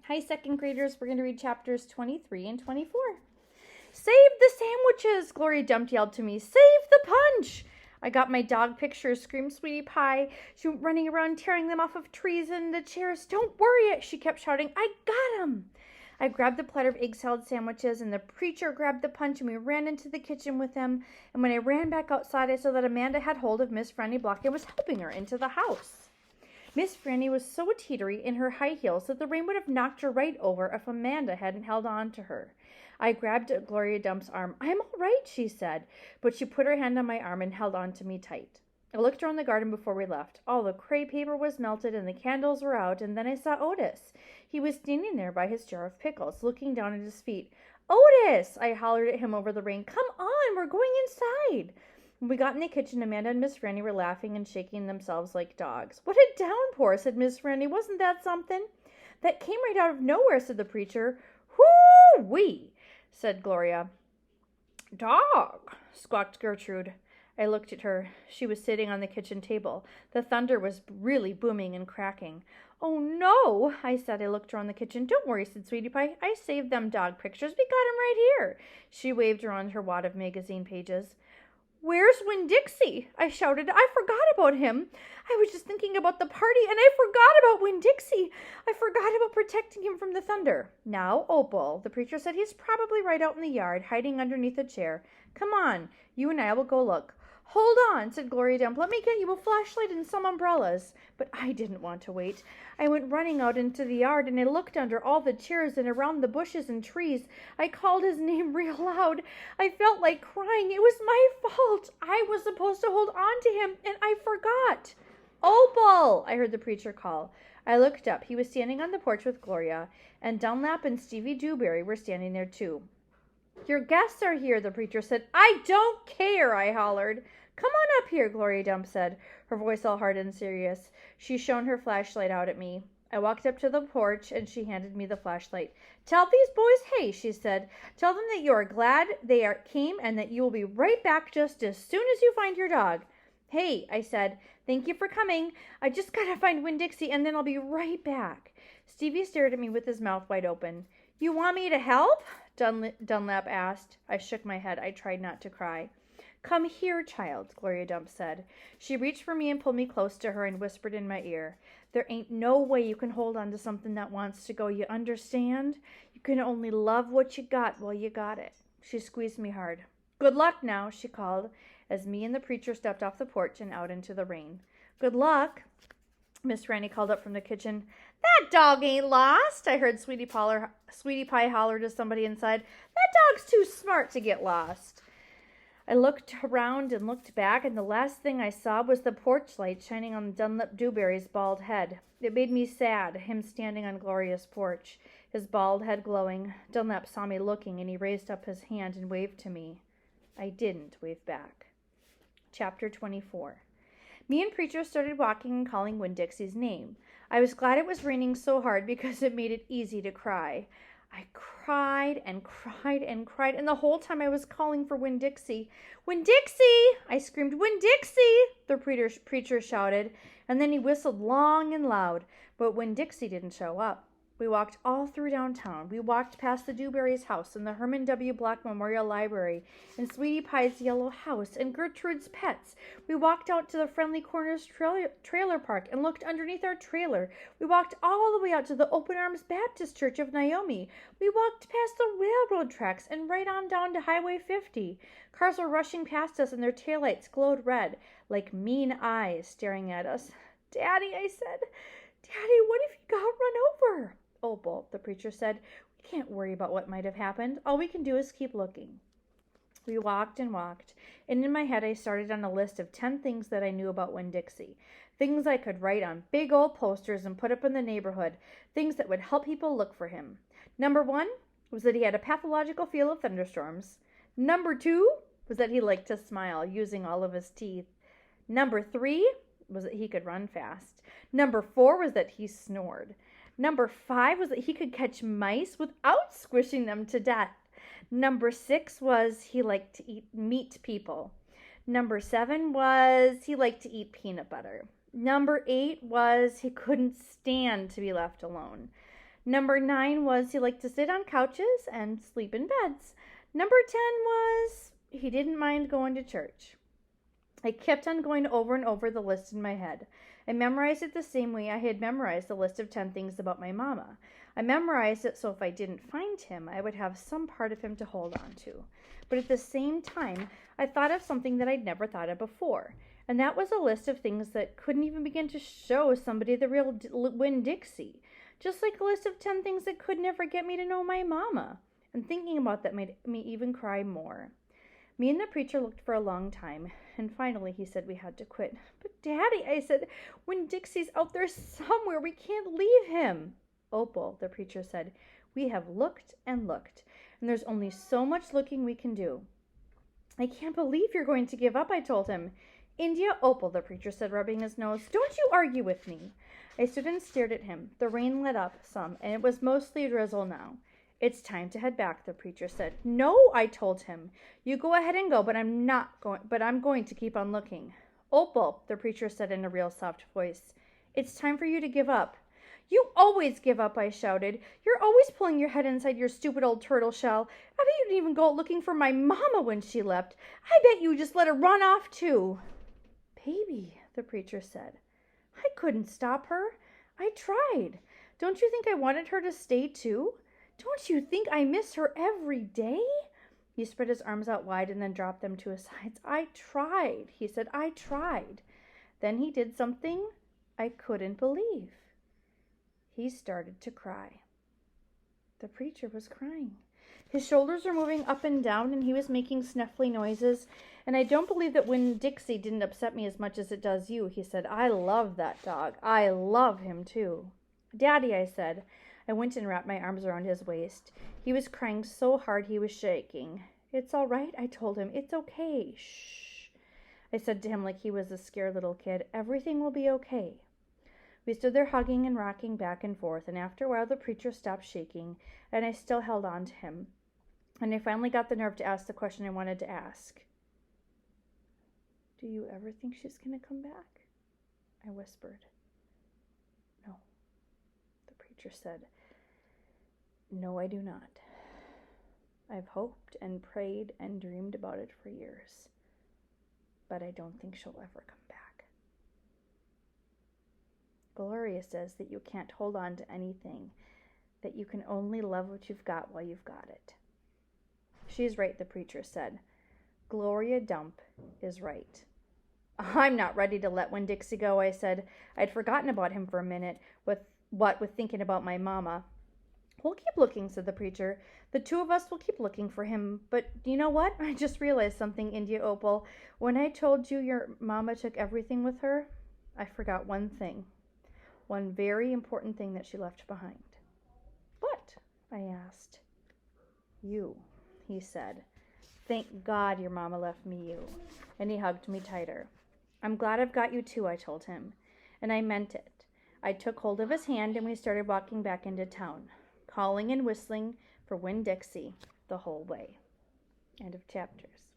Hi, second graders. We're going to read chapters 23 and 24. Save the sandwiches, Gloria Dumpt yelled to me. Save the punch! I got my dog pictures, screamed Sweetie Pie. She went running around, tearing them off of trees and the chairs. Don't worry, she kept shouting. I got 'em! I grabbed the platter of egg salad sandwiches, and the preacher grabbed the punch, and we ran into the kitchen with him. And when I ran back outside, I saw that Amanda had hold of Miss Franny Block and was helping her into the house. Miss Franny was so teetery in her high heels that the rain would have knocked her right over if Amanda hadn't held on to her. I grabbed Gloria Dump's arm. I'm all right, she said, but she put her hand on my arm and held on to me tight. I looked around the garden before we left. All the crepe paper was melted and the candles were out, and then I saw Otis. He was standing there by his jar of pickles, looking down at his feet. Otis! I hollered at him over the rain. Come on, we're going inside. When we got in the kitchen, Amanda and Miss Franny were laughing and shaking themselves like dogs. What a downpour, said Miss Franny. Wasn't that something? That came right out of nowhere, said the preacher. Whoo-wee, said Gloria. Dog, squawked Gertrude. I looked at her. She was sitting on the kitchen table. The thunder was really booming and cracking. Oh, no, I said. I looked around the kitchen. Don't worry, said Sweetie Pie. I saved them dog pictures. We got 'em right here. She waved around her wad of magazine pages. Where's Winn-Dixie? I shouted. I forgot about him. I was just thinking about the party, and I forgot about Winn-Dixie. I forgot about protecting him from the thunder. Now, Opal, the preacher said, he's probably right out in the yard, hiding underneath a chair. Come on, you and I will go look. Hold on, said Gloria Dumpt. Let me get you a flashlight and some umbrellas. But I didn't want to wait. I went running out into the yard, and I looked under all the chairs and around the bushes and trees. I called his name real loud. I felt like crying. It was my fault. I was supposed to hold on to him, and I forgot. Opal, I heard the preacher call. I looked up. He was standing on the porch with Gloria, and Dunlap and Stevie Dewberry were standing there too. Your guests are here, the preacher said. I don't care, I hollered. Come on up here, Gloria Dumpt said, her voice all hard and serious. She shone her flashlight out at me. I walked up to the porch, and she handed me the flashlight. Tell these boys hey, she said. Tell them that you are glad they came and that you will be right back just as soon as you find your dog. Hey, I said. Thank you for coming. I just gotta find Winn-Dixie, and then I'll be right back. Stevie stared at me with his mouth wide open. You want me to help? Dunlap asked. I shook my head. I tried not to cry. Come here, child, Gloria Dumpt said. She reached for me and pulled me close to her and whispered in my ear. There ain't no way you can hold on to something that wants to go, you understand? You can only love what you got while you got it. She squeezed me hard. Good luck now, she called, as me and the preacher stepped off the porch and out into the rain. Good luck, Miss Franny called up from the kitchen. That dog ain't lost, I heard Sweetie Pie holler to somebody inside. That dog's too smart to get lost. I looked around and looked back, and the last thing I saw was the porch light shining on Dunlap Dewberry's bald head. It made me sad, him standing on Gloria's porch, his bald head glowing. Dunlap saw me looking, and he raised up his hand and waved to me. I didn't wave back. Chapter 24. Me and Preacher started walking and calling Winn-Dixie's name. I was glad it was raining so hard because it made it easy to cry. I cried and cried and cried, and the whole time I was calling for Winn-Dixie. Winn-Dixie! I screamed, Winn-Dixie! The preacher shouted, and then he whistled long and loud, but Winn-Dixie didn't show up. We walked all through downtown. We walked past the Dewberry's house and the Herman W. Block Memorial Library and Sweetie Pie's yellow house and Gertrude's pets. We walked out to the Friendly Corners trailer park and looked underneath our trailer. We walked all the way out to the Open Arms Baptist Church of Naomi. We walked past the railroad tracks and right on down to Highway 50. Cars were rushing past us and their taillights glowed red, like mean eyes staring at us. Daddy, I said. Daddy, what if he got run over? Opal, the preacher said, we can't worry about what might have happened. All we can do is keep looking. We walked and walked, and in my head I started on a list of 10 things that I knew about Winn-Dixie. Things I could write on big old posters and put up in the neighborhood. Things that would help people look for him. Number 1 was that he had a pathological feel of thunderstorms. Number 2 was that he liked to smile, using all of his teeth. Number 3 was that he could run fast. Number 4 was that he snored. Number 5 was that he could catch mice without squishing them to death. Number 6 was he liked to eat meat people. Number 7 was he liked to eat peanut butter. Number 8 was he couldn't stand to be left alone. Number 9 was he liked to sit on couches and sleep in beds. Number 10 was he didn't mind going to church. I kept on going over and over the list in my head. I memorized it the same way I had memorized the list of 10 things about my mama. I memorized it so if I didn't find him, I would have some part of him to hold on to. But at the same time, I thought of something that I'd never thought of before. And that was a list of things that couldn't even begin to show somebody the real Winn-Dixie. Just like a list of 10 things that could never get me to know my mama. And thinking about that made me even cry more. Me and the preacher looked for a long time, and finally he said we had to quit. But Daddy, I said, Winn-Dixie's out there somewhere. We can't leave him. Opal, the preacher said, we have looked and looked, and there's only so much looking we can do. I can't believe you're going to give up, I told him. India, Opal, the preacher said, rubbing his nose, don't you argue with me. I stood and stared at him. The rain let up some, and it was mostly drizzle now. It's time to head back, the preacher said. No, I told him. You go ahead and go, but I'm going to keep on looking. Opal, the preacher said in a real soft voice, it's time for you to give up. You always give up, I shouted. You're always pulling your head inside your stupid old turtle shell. I bet you didn't even go out looking for my mama when she left. I bet you just let her run off too. Baby, the preacher said, I couldn't stop her. I tried. Don't you think I wanted her to stay too? Don't you think I miss her every day? He spread his arms out wide and then dropped them to his sides. I tried, he said. I tried. Then he did something I couldn't believe. He started to cry. The preacher was crying. His shoulders were moving up and down, and he was making snuffly noises. And I don't believe that Winn-Dixie didn't upset me as much as it does you, he said. I love that dog. I love him, too. Daddy, I said. I went and wrapped my arms around his waist. He was crying so hard he was shaking. It's all right, I told him. It's okay. Shh. I said to him like he was a scared little kid. Everything will be okay. We stood there hugging and rocking back and forth, and after a while the preacher stopped shaking, and I still held on to him. And I finally got the nerve to ask the question I wanted to ask. Do you ever think she's going to come back? I whispered. No, the preacher said. No, I do not. I've hoped and prayed and dreamed about it for years, but I don't think she'll ever come back. Gloria says that you can't hold on to anything, that you can only love what you've got while you've got it. She's right, the preacher said. Gloria Dump is right. I'm not ready to let Winn-Dixie go, I said. I'd forgotten about him for a minute, with thinking about my mama. We'll keep looking, said the preacher. The two of us will keep looking for him. But you know what? I just realized something, India Opal. When I told you your mama took everything with her, I forgot one thing. One very important thing that she left behind. What? I asked. You, he said. Thank God your mama left me you. And he hugged me tighter. I'm glad I've got you too, I told him. And I meant it. I took hold of his hand and we started walking back into town, calling and whistling for Winn-Dixie the whole way. End of chapters.